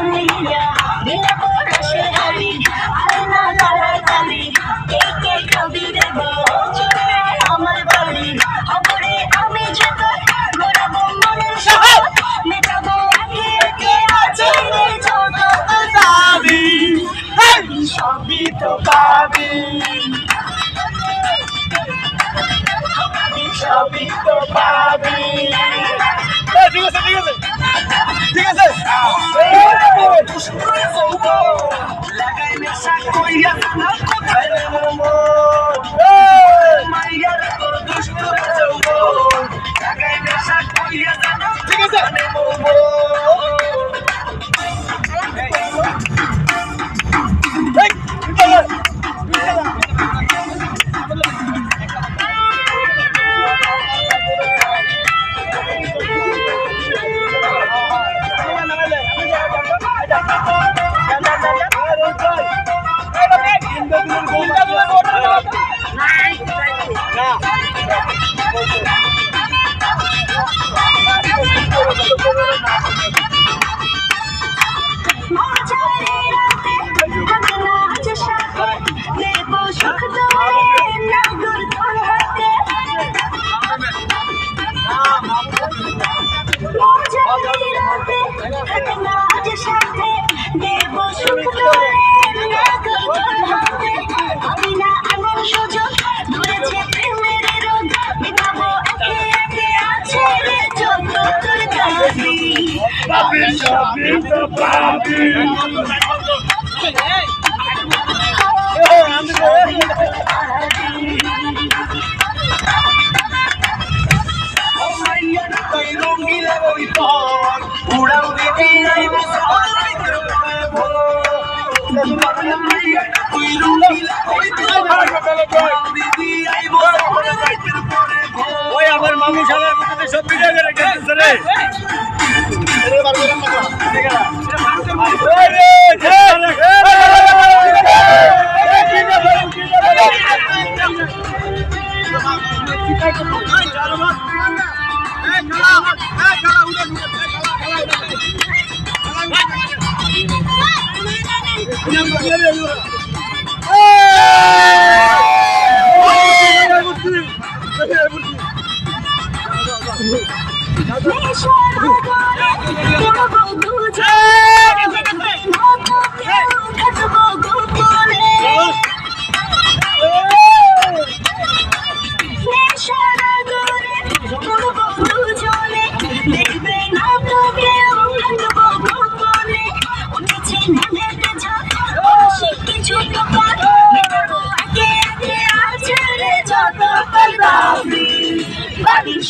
ভুলিয়া বিনা পরশে হারি আরে না তাড়াতাড়ি একে কবি দেব চলে আমার বাড়ি অপরে আমি যত গড়াবো মনের শহর মেটাবো একে একে আছে যত দাবি সবই তো পাবি সবই তো পাবি ঠিক আছে ঠিক আছে ঠিক আছে লাগাই নেশা কইয়া না কোথায় মাইয়ার তো দুষ্ট চৌবো লাগাই নেশা কইয়া না ঠিক আছে আমার মামু সাহেব সব ভিডিও করে রেখেছে রে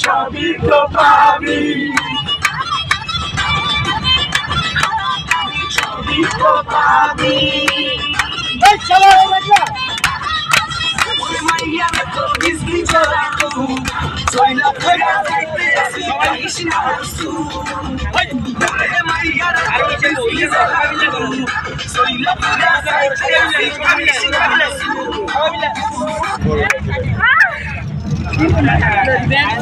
সবই তো পাবি সবই তো পাবি চলো মাইয়া তো বিজলি চলা তো চইলা ফেরা যাইতে আসি কৃষ্ণ হসু মাইয়া তো বিজলি চলা তো চইলা ফেরা যাইতে আসি কৃষ্ণ হসু